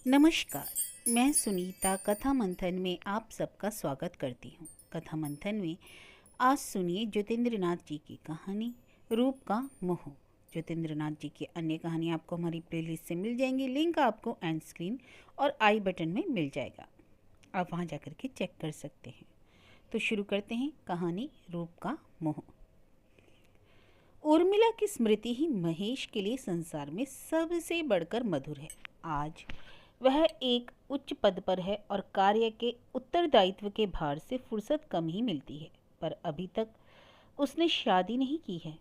नमस्कार। मैं सुनीता कथा मंथन में आप सबका स्वागत करती हूँ। कथा मंथन में आज सुनिए ज्योतिन्द्र नाथ जी की कहानी रूप का मोह। ज्योतिन्द्र नाथ जी की अन्य कहानी आपको हमारी प्लेलिस्ट से मिल जाएंगी। लिंक आपको एंड स्क्रीन और आई बटन में मिल जाएगा, आप वहाँ जाकर के चेक कर सकते हैं। तो शुरू करते हैं कहानी रूप का मोह। उर्मिला की स्मृति ही महेश के लिए संसार में सबसे बढ़कर मधुर है। आज वह एक उच्च पद पर है और कार्य के उत्तरदायित्व के भार से फुर्सत कम ही मिलती है, पर अभी तक उसने शादी नहीं की है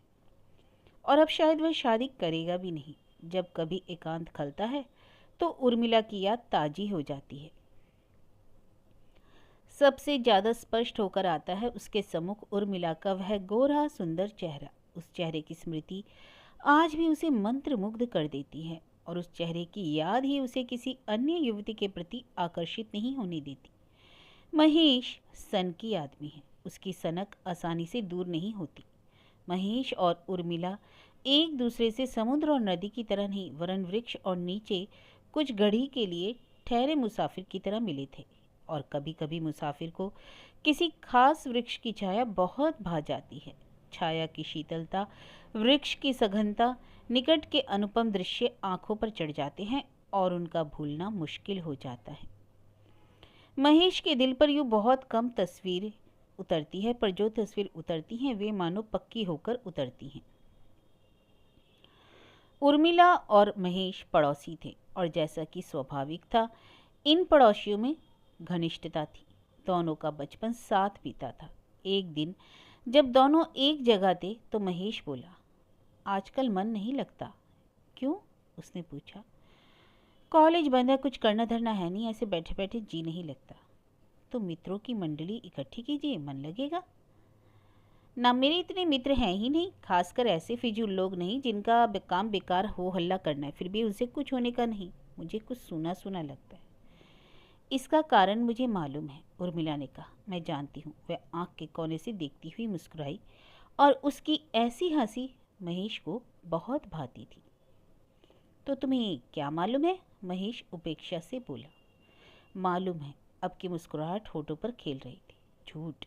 और अब शायद वह शादी करेगा भी नहीं। जब कभी एकांत खलता है तो उर्मिला की याद ताजी हो जाती है। सबसे ज्यादा स्पष्ट होकर आता है उसके सम्मुख उर्मिला का वह गोरा सुंदर चेहरा। उस चेहरे की स्मृति आज भी उसे मंत्रमुग्ध कर देती है और उस चेहरे की याद ही उसे किसी अन्य युवती के प्रति आकर्षित नहीं होने देती। महेश सन की आदमी है, उसकी सनक आसानी से दूर नहीं होती। महेश और उर्मिला एक दूसरे से समुद्र और नदी की तरह नहीं, वरन वृक्ष और नीचे कुछ घड़ी के लिए ठहरे मुसाफिर की तरह मिले थे। और कभी कभी मुसाफिर को किसी खास वृक्ष की छाया बहुत भा जाती है। छाया की शीतलता, वृक्ष की सघनता, निकट के अनुपम दृश्य आंखों पर चढ़ जाते हैं और उनका भूलना मुश्किल हो जाता है। महेश के दिल पर यूं बहुत कम तस्वीर उतरती है, पर जो तस्वीर उतरती हैं वे मानो पक्की होकर उतरती हैं। उर्मिला और महेश पड़ोसी थे और जैसा कि स्वाभाविक था, इन पड़ोसियों में घनिष्ठता थी। दोनों का बचपन साथ बीता था। एक दिन जब दोनों एक जगह थे तो महेश बोला, आजकल मन नहीं लगता। क्यों? उसने पूछा। कॉलेज बंद है, कुछ करना धरना है नहीं, ऐसे बैठे बैठे जी नहीं लगता। तो मित्रों की मंडली इकट्ठी कीजिए, मन लगेगा। ना, मेरे इतने मित्र हैं ही नहीं, खासकर ऐसे फिजूल लोग नहीं जिनका काम बेकार हो हल्ला करना है, फिर भी उनसे कुछ होने का नहीं। मुझे कुछ सुना सुना लगता है। इसका कारण मुझे मालूम है, उर्मिला ने कहा। मैं जानती हूँ। वह आंख के कोने से देखती हुई मुस्कुराई और उसकी ऐसी हंसी महेश को बहुत भाती थी। तो तुम्हें क्या मालूम है? महेश उपेक्षा से बोला। मालूम है। अब की मुस्कुराहट होठों पर खेल रही थी। झूठ?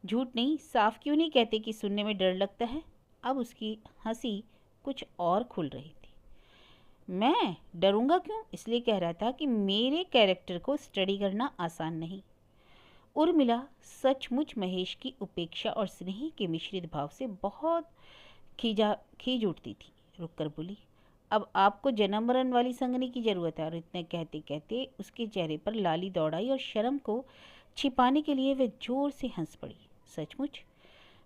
झूठ नहीं, साफ क्यों नहीं कहते कि सुनने में डर लगता है? अब उसकी हंसी कुछ और खुल रही थी। मैं डरूंगा क्यों? इसलिए कह रहा था कि मेरे कैरेक्टर को स्टडी करना आसान नहीं। उर्मिला सचमुच महेश की उपेक्षा और स्नेह के मिश्रित भाव से बहुत खींच उठती थी। रुककर बोली, अब आपको जन्म मरण वाली संगनी की जरूरत है। और इतने कहते कहते उसके चेहरे पर लाली दौड़ाई और शर्म को छिपाने के लिए वह जोर से हंस पड़ी। सचमुच?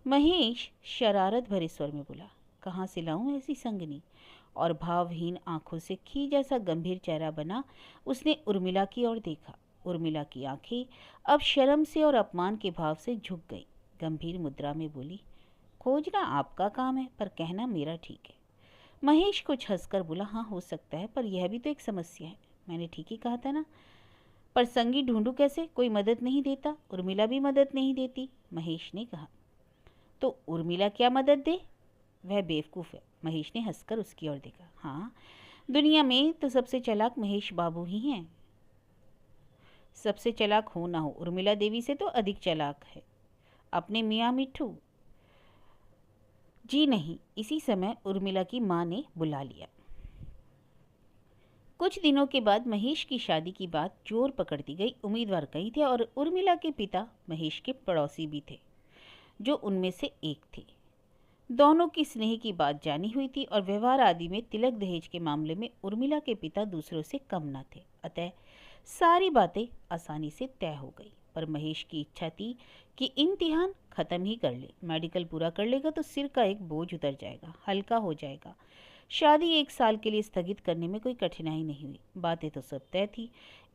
महेश शरारत भरे स्वर में बोला। कहाँ से लाऊं ऐसी संगनी? और भावहीन आंखों से खी जैसा गंभीर चेहरा बना उसने उर्मिला की ओर देखा। उर्मिला की आंखें अब शर्म से और अपमान के भाव से झुक गई। गंभीर मुद्रा में बोली, खोजना आपका काम है, पर कहना मेरा ठीक है। महेश कुछ हंसकर बोला, हाँ हो सकता है, पर यह भी तो एक समस्या है। मैंने ठीक ही कहा था ना। पर संगी ढूंढूं कैसे? कोई मदद नहीं देता, उर्मिला भी मदद नहीं देती। महेश ने कहा। तो उर्मिला क्या मदद दे? वह बेवकूफ़ है। महेश ने हंसकर उसकी ओर देखा। हाँ, दुनिया में तो सबसे चालाक महेश बाबू ही हैं। सबसे चालाक हो ना हो, उर्मिला देवी से तो अधिक चालाक है अपने मियाँ मिट्ठू। जी नहीं। इसी समय उर्मिला की माँ ने बुला लिया। कुछ दिनों के बाद महेश की शादी की बात जोर पकड़ती गई। उम्मीदवार कई थे और उर्मिला के पिता महेश के पड़ोसी भी थे, जो उनमें से एक थे। दोनों की स्नेह की बात जानी हुई थी और व्यवहार आदि में तिलक दहेज के मामले में उर्मिला के पिता दूसरों से कम न थे। अतः सारी बातें आसानी से तय हो गई। पर महेश की इच्छा थी कि इम्तिहान ख़त्म ही कर ले। मेडिकल पूरा कर लेगा तो सिर का एक बोझ उतर जाएगा, हल्का हो जाएगा। शादी 1 साल के लिए स्थगित करने में कोई कठिनाई नहीं हुई। बातें तो सब तय थी।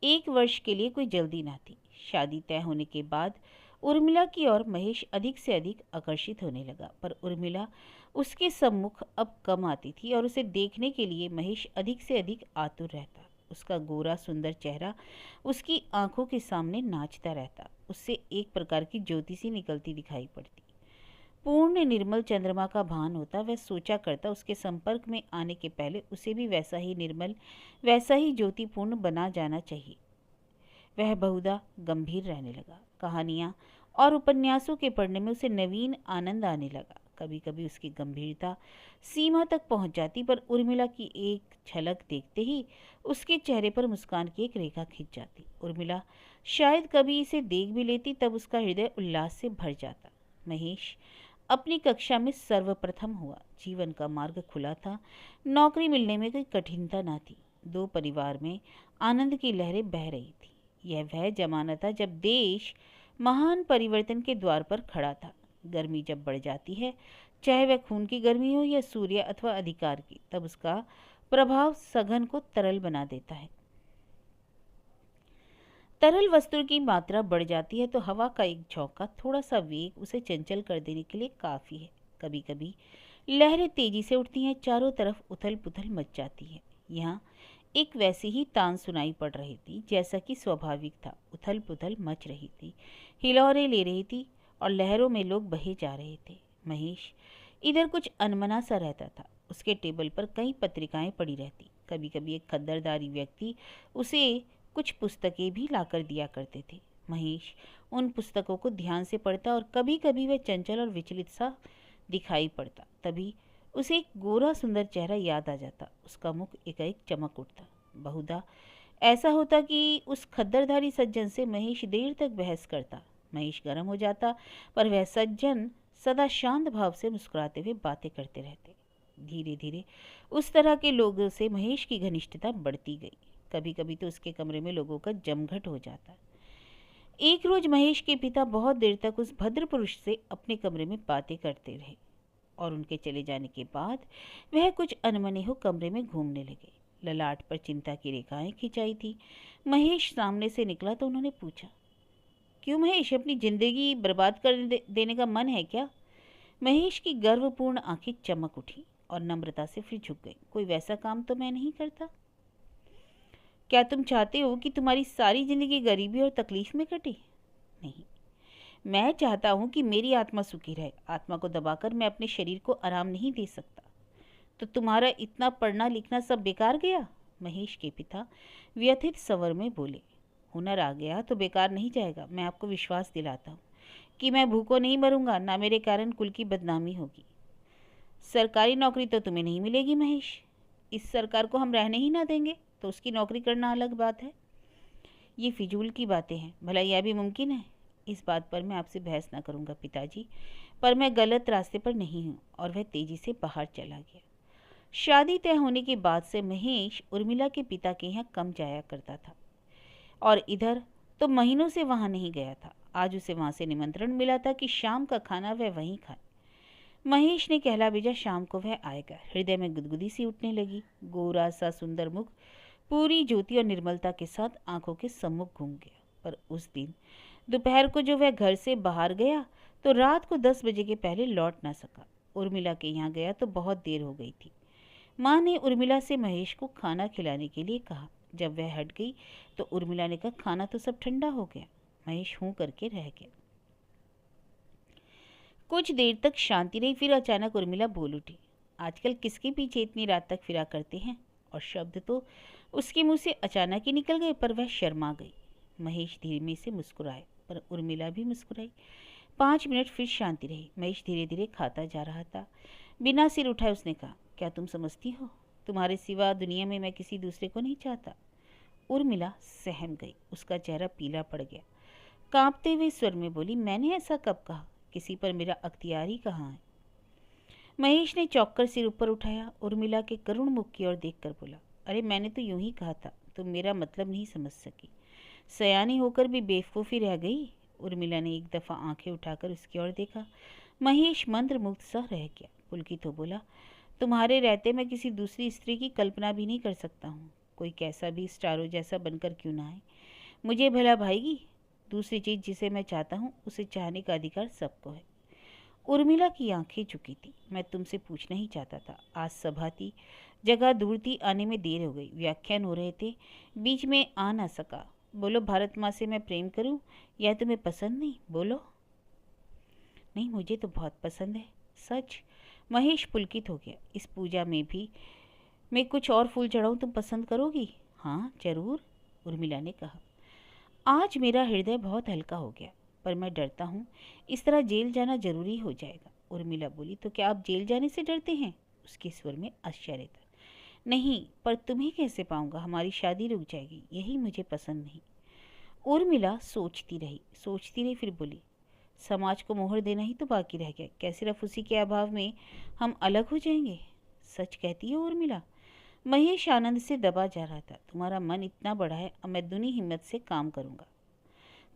1 वर्ष के लिए कोई जल्दी ना थी। शादी तय होने के बाद उर्मिला की ओर महेश अधिक से अधिक आकर्षित होने लगा, पर उर्मिला उसके सम्मुख अब कम आती थी और उसे देखने के लिए महेश अधिक से अधिक आतुर रहता। उसका गोरा सुंदर चेहरा उसकी आंखों के सामने नाचता रहता। उससे एक प्रकार की ज्योति सी निकलती दिखाई पड़ती। पूर्ण निर्मल चंद्रमा का भान होता, वह सोचा करता उसके संपर्क में आने के पहले उसे भी वैसा ही निर्मल, वैसा ही ज्योतिपूर्ण बना जाना चाहिए। वह बहुधा गंभीर रहने लगा। कहानियाँ और उपन्यासों के पढ़ने में उसे नवीन आनंद आने लगा। कभी कभी उसकी गंभीरता सीमा तक पहुंच जाती, पर उर्मिला की एक झलक देखते ही उसके चेहरे पर मुस्कान की एक रेखा खिंच जाती। उर्मिला शायद कभी इसे देख भी लेती, तब उसका हृदय उल्लास से भर जाता। महेश अपनी कक्षा में सर्वप्रथम हुआ। जीवन का मार्ग खुला था। नौकरी मिलने में कोई कठिनता ना थी। दो परिवार में आनंद की लहरें बह रही थी। यह वह जमाना था जब देश महान परिवर्तन के द्वार पर खड़ा था। गर्मी जब बढ़ जाती है, चाहे वह खून की गर्मी हो या सूर्य अथवा अधिकार की, तब उसका प्रभाव सघन को तरल बना देता है। तरल वस्तु की मात्रा बढ़ जाती है तो हवा का एक झोंका, थोड़ा सा वेग उसे चंचल कर देने के लिए काफ़ी है। कभी कभी लहरें तेजी से उठती हैं, चारों तरफ उथल पुथल मच जाती है। यहाँ एक वैसी ही तान सुनाई पड़ रही थी जैसा कि स्वाभाविक था। उथल पुथल मच रही थी, हिलोरें ले रही थी और लहरों में लोग बहे जा रहे थे। महेश इधर कुछ अनमना सा रहता था। उसके टेबल पर कई पत्रिकाएं पड़ी रहती। कभी कभी एक खद्दरदारी व्यक्ति उसे कुछ पुस्तकें भी लाकर दिया करते थे। महेश उन पुस्तकों को ध्यान से पढ़ता और कभी कभी वह चंचल और विचलित सा दिखाई पड़ता। तभी उसे एक गोरा सुंदर चेहरा याद आ जाता। उसका मुख एकाएक चमक उठता। बहुधा ऐसा होता कि उस खद्दरधारी सज्जन से महेश देर तक बहस करता। महेश गर्म हो जाता, पर वह सज्जन सदा शांत भाव से मुस्कुराते हुए बातें करते रहते। धीरे धीरे उस तरह के लोगों से महेश की घनिष्ठता बढ़ती गई। कभी कभी तो उसके कमरे में लोगों का जमघट हो जाता। एक रोज महेश के पिता बहुत देर तक उस भद्र पुरुष से अपने कमरे में बातें करते रहे और उनके चले जाने के बाद वह कुछ अनमने हो कमरे में घूमने लगे। ललाट पर चिंता की रेखाएं खिंचाई थी। महेश सामने से निकला तो उन्होंने पूछा, क्यों महेश, अपनी जिंदगी बर्बाद कर देने का मन है क्या? महेश की गर्वपूर्ण आंखें चमक उठी और नम्रता से फिर झुक गई। कोई वैसा काम तो मैं नहीं करता। क्या तुम चाहते हो कि तुम्हारी सारी जिंदगी गरीबी और तकलीफ में कटे? नहीं, मैं चाहता हूं कि मेरी आत्मा सुखी रहे। आत्मा को दबाकर मैं अपने शरीर को आराम नहीं दे सकता। तो तुम्हारा इतना पढ़ना लिखना सब बेकार गया? महेश के पिता व्यथित स्वर में बोले। हुनर आ गया तो बेकार नहीं जाएगा। मैं आपको विश्वास दिलाता हूँ कि मैं भूखों नहीं मरूंगा, ना मेरे कारण कुल की बदनामी होगी। सरकारी नौकरी तो तुम्हें नहीं मिलेगी महेश। इस सरकार को हम रहने ही ना देंगे तो उसकी नौकरी करना अलग बात है। ये फिजूल की बातें हैं। भला यह भी मुमकिन है? इस बात पर मैं आपसे बहस ना करूंगा पिताजी, पर मैं गलत रास्ते पर नहीं हूँ। और वह तेजी से बाहर चला गया। शादी तय होने के बाद से महेश उर्मिला के पिता के यहाँ कम जाया करता था और इधर तो महीनों से वहाँ नहीं गया था। आज उसे वहाँ से निमंत्रण मिला था कि शाम का खाना वह वहीं खाए। महेश ने कहला भेजा शाम को वह आएगा। हृदय में गुदगुदी सी उठने लगी। गोरा सा सुंदर मुख पूरी ज्योति और निर्मलता के साथ आंखों के सम्मुख घूम गया। पर उस दिन दोपहर को जो वह घर से बाहर गया तो रात को 10 बजे के पहले लौट ना सका। उर्मिला के यहाँ गया तो बहुत देर हो गई थी। माँ ने उर्मिला से महेश को खाना खिलाने के लिए कहा। जब वह हट गई तो उर्मिला ने कहा, खाना तो सब ठंडा हो गया। महेश हूँ करके रह गया। कुछ देर तक शांति रही, फिर अचानक उर्मिला बोल उठी, आजकल किसके पीछे इतनी रात तक फिरा करते हैं? और शब्द तो उसके मुंह से अचानक ही निकल गए, पर वह शर्मा गई। महेश धीमे से मुस्कुराए, पर उर्मिला भी मुस्कुराई। 5 मिनट फिर शांति रही। महेश धीरे धीरे खाता जा रहा था। बिना सिर उठाए उसने कहा, क्या तुम समझती हो, तुम्हारे सिवा दुनिया में मैं किसी दूसरे को नहीं चाहता? उर्मिला सहम गई। उसका चेहरा पीला पड़ गया। कांपते हुए स्वर में बोली, मैंने ऐसा कब कहा? किसी पर मेरा अख्तियार ही कहाँ है? महेश ने चौंककर सिर ऊपर उठाया। उर्मिला के करुण मुख की ओर देखकर बोला, अरे मैंने तो यूं ही कहा था, तुम मेरा मतलब नहीं समझ सकी। सयानी होकर भी बेवकूफ़ी रह गई। उर्मिला ने एक दफ़ा आंखें उठाकर उसकी ओर देखा। महेश मंत्रमुग्ध सा रह गया। पुलकित हो बोला, तुम्हारे रहते मैं किसी दूसरी स्त्री की कल्पना भी नहीं कर सकता हूँ। कोई कैसा भी स्टारो जैसा बनकर क्यों ना आए, मुझे भला भाएगी। दूसरी चीज़ जिसे मैं चाहता हूँ उसे चाहने का अधिकार सबको है। उर्मिला की आंखें झुकी थी। मैं तुमसे पूछना ही चाहता था। आज सभा थी, जगह दूर थी, आने में देर हो गई। व्याख्यान हो रहे थे, बीच में आ ना सका। बोलो, भारत माँ से मैं प्रेम करूं या तुम्हें पसंद नहीं? बोलो। नहीं, मुझे तो बहुत पसंद है। सच? महेश पुलकित हो गया। इस पूजा में भी मैं कुछ और फूल चढ़ाऊं, तुम पसंद करोगी? हाँ जरूर, उर्मिला ने कहा। आज मेरा हृदय बहुत हल्का हो गया, पर मैं डरता हूँ इस तरह जेल जाना जरूरी हो जाएगा। उर्मिला बोली, तो क्या आप जेल जाने से डरते हैं? उसके स्वर में आश्चर्य था। नहीं, पर तुम्हें कैसे पाऊंगा? हमारी शादी रुक जाएगी, यही मुझे पसंद नहीं। उर्मिला सोचती रही, फिर बोली, समाज को मोहर देना ही तो बाकी रह गया। क्या सिर्फ उसी के अभाव में हम अलग हो जाएंगे? सच कहती है उर्मिला? महेश आनंद से दबा जा रहा था। तुम्हारा मन इतना बड़ा है, अब मैं दुनी हिम्मत से काम करूंगा।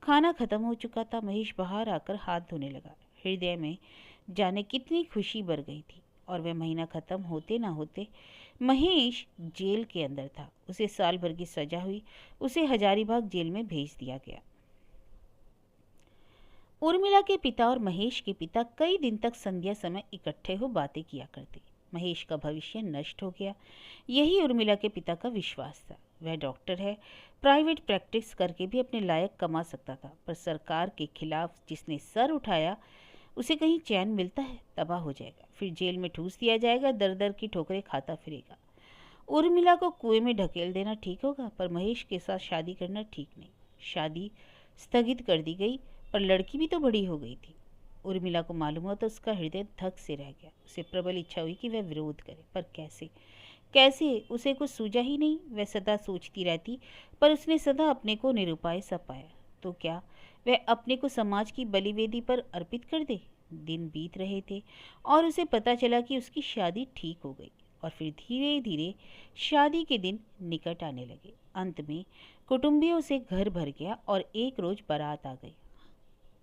खाना खत्म हो चुका था। महेश बाहर आकर हाथ धोने लगा। हृदय में जाने कितनी खुशी भर गई थी। और वह महीना खत्म होते ना होते महेश जेल के अंदर था। उसे साल भर की सजा हुई। उसे हजारीबाग जेल में भेज दिया गया। उर्मिला के पिता और महेश के पिता कई दिन तक संध्या समय इकट्ठे हो बातें किया करते। महेश का भविष्य नष्ट हो गया, यही उर्मिला के पिता का विश्वास था। वह डॉक्टर है, प्राइवेट प्रैक्टिस करके भी अपने लायक कमा सकता था, पर सरकार के खिलाफ जिसने सर उठाया उसे कहीं चैन मिलता है? तबाह हो जाएगा, फिर जेल में ठूस दिया जाएगा, दर दर की ठोकरें खाता फिरेगा। उर्मिला को कुएं में ढकेल देना ठीक होगा, पर महेश के साथ शादी करना ठीक नहीं। शादी स्थगित कर दी गई, पर लड़की भी तो बड़ी हो गई थी। उर्मिला को मालूम हुआ तो उसका हृदय धक से रह गया। उसे प्रबल इच्छा हुई कि वह विरोध करे, पर कैसे? कैसे? उसे कुछ सूझा ही नहीं। वह सदा सोचती रहती, पर उसने सदा अपने को निरुपाय सा पाया। तो क्या वह अपने को समाज की बलिवेदी पर अर्पित कर दे? दिन बीत रहे थे और उसे पता चला कि उसकी शादी ठीक हो गई। और फिर धीरे धीरे शादी के दिन निकट आने लगे। अंत में कुटुंबियों से घर भर गया और एक रोज बारात आ गई।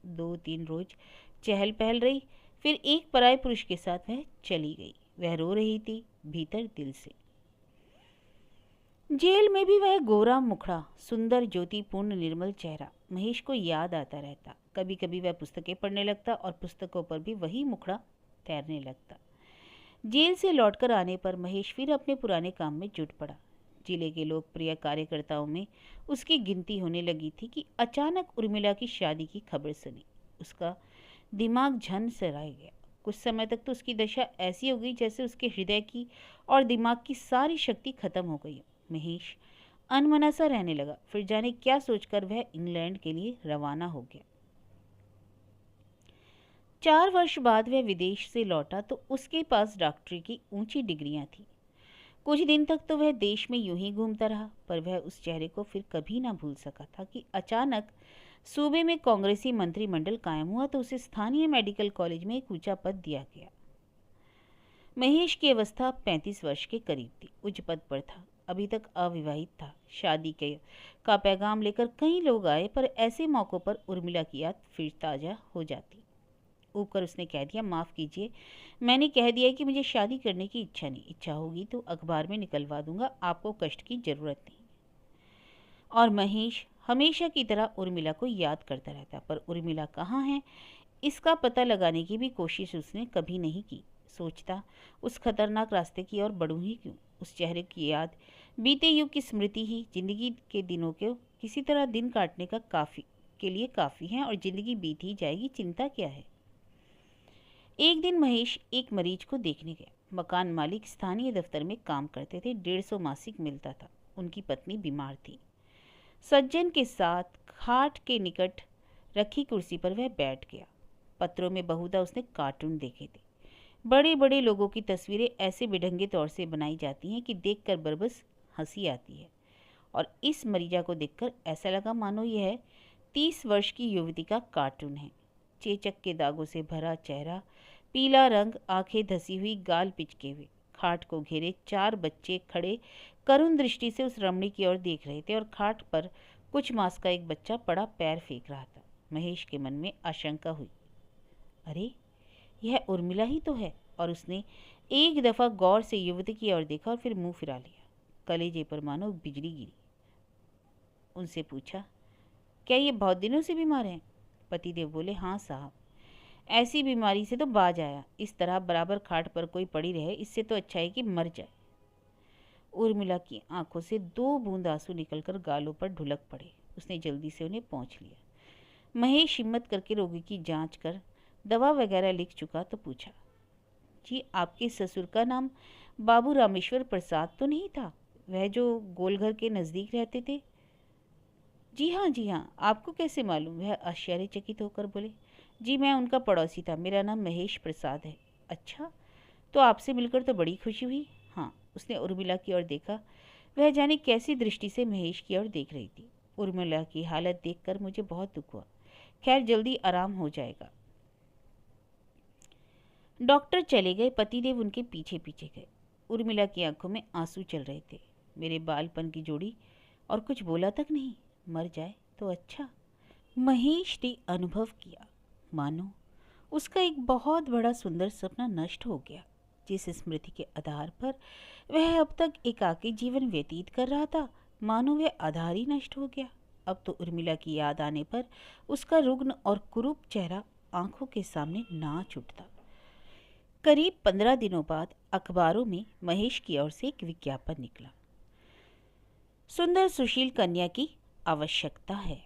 2-3 रोज चहल पहल रही, फिर एक पराये पुरुष के साथ वह चली गई। वह रो रही थी भीतर दिल से। जेल में भी वह गोरा मुखड़ा, सुंदर ज्योतिपूर्ण निर्मल चेहरा महेश को याद आता रहता। कभी कभी वह पुस्तकें पढ़ने लगता और पुस्तकों पर भी वही मुखड़ा तैरने लगता। जेल से लौटकर आने पर महेश फिर अपने पुराने काम में जुट पड़ा। जिले के लोकप्रिय कार्यकर्ताओं में उसकी गिनती होने लगी थी कि अचानक उर्मिला की शादी की खबर सुनी। उसका दिमाग झन से रह गया। कुछ समय तक तो उसकी दशा ऐसी हो गई जैसे उसके हृदय की और दिमाग की सारी शक्ति खत्म हो गई। महेश अनमना सा रहने लगा। फिर जाने क्या सोचकर वह इंग्लैंड के लिए रवाना हो गया। 4 वर्ष बाद वह विदेश से लौटा तो उसके पास डॉक्टरी की ऊंची डिग्रियां थी। कुछ दिन तक तो वह देश में यूं ही घूमता रहा, पर वह उस चेहरे को फिर कभी ना भूल सका था कि अचानक सूबे में कांग्रेसी मंत्रिमंडल कायम हुआ तो उसे स्थानीय मेडिकल कॉलेज में एक ऊंचा पद दिया गया। महेश की अवस्था 35 वर्ष के करीब थी। उच्च पद पर था, अभी तक अविवाहित था। शादी के का पैगाम लेकर कई लोग आए, पर ऐसे मौक़ों पर उर्मिला की याद फिर ताज़ा हो जाती। ऊपर उसने कह दिया, माफ़ कीजिए, मैंने कह दिया कि मुझे शादी करने की इच्छा नहीं। इच्छा होगी तो अखबार में निकलवा दूंगा, आपको कष्ट की ज़रूरत नहीं। और महेश हमेशा की तरह उर्मिला को याद करता रहता, पर उर्मिला कहाँ है इसका पता लगाने की भी कोशिश उसने कभी नहीं की। सोचता, उस खतरनाक रास्ते की ओर बढ़ूं ही क्यों? उस चेहरे की याद, बीते युग की स्मृति ही जिंदगी के दिनों के किसी तरह दिन काटने का के लिए काफ़ी है, और ज़िंदगी बीत ही जाएगी, चिंता क्या है। एक दिन महेश एक मरीज को देखने गया। मकान मालिक स्थानीय दफ्तर में काम करते थे, 150 मासिक मिलता था। उनकी पत्नी बीमार थी। सज्जन के साथ खाट के निकट रखी कुर्सी पर वह बैठ गया। पत्रों में बहुधा उसने कार्टून देखे थे। बड़े बड़े लोगों की तस्वीरें ऐसे बेढंगे तौर से बनाई जाती हैं कि देखकर बरबस हंसी आती है, और इस मरीजा को देखकर ऐसा लगा मानो यह 30 वर्ष की युवती का कार्टून है। चेचक के दागों से भरा चेहरा, पीला रंग, आंखें धसी हुई, गाल पिचके हुए। खाट को घेरे 4 बच्चे खड़े करुण दृष्टि से उस रमणी की ओर देख रहे थे, और खाट पर कुछ मास का एक बच्चा पड़ा पैर फेंक रहा था। महेश के मन में आशंका हुई, अरे यह उर्मिला ही तो है। और उसने एक दफ़ा गौर से युवती की ओर देखा और फिर मुंह फिरा लिया। कलेजे पर मानो बिजली गिरी। उनसे पूछा, क्या ये बहुत दिनों से बीमार हैं? पतिदेव बोले, हाँ साहब, ऐसी बीमारी से तो बाज आया। इस तरह बराबर खाट पर कोई पड़ी रहे, इससे तो अच्छा है कि मर जाए। उर्मिला की आंखों से 2 बूंद आंसू निकलकर गालों पर ढुलक पड़े। उसने जल्दी से उन्हें पोंछ लिया। महेश हिम्मत करके रोगी की जांच कर दवा वगैरह लिख चुका तो पूछा, जी आपके ससुर का नाम बाबू रामेश्वर प्रसाद तो नहीं था, वह जो गोलघर के नज़दीक रहते थे? जी हाँ जी हाँ, आपको कैसे मालूम? वह आश्चर्यचकित होकर बोले। जी मैं उनका पड़ोसी था, मेरा नाम महेश प्रसाद है। अच्छा, तो आपसे मिलकर तो बड़ी खुशी हुई। हाँ, उसने उर्मिला की ओर देखा। वह जाने कैसी दृष्टि से महेश की ओर देख रही थी। उर्मिला की हालत देखकर मुझे बहुत दुख हुआ। खैर जल्दी आराम हो जाएगा। डॉक्टर चले गए, पतिदेव उनके पीछे पीछे गए। उर्मिला की आंखों में आंसू चल रहे थे। मेरे बालपन की जोड़ी, और कुछ बोला तक नहीं, मर जाए तो अच्छा। महेश ने अनुभव किया मानो उसका एक बहुत बड़ा सुंदर सपना नष्ट हो गया। जिस स्मृति के आधार पर वह अब तक एकाकी जीवन व्यतीत कर रहा था, मानो वह आधार ही नष्ट हो गया। अब तो उर्मिला की याद आने पर उसका रुग्ण और कुरूप चेहरा आंखों के सामने नाच उठता। करीब 15 दिनों बाद अखबारों में महेश की ओर से एक विज्ञापन निकला। सुंदर सुशील कन्या की आवश्यकता है।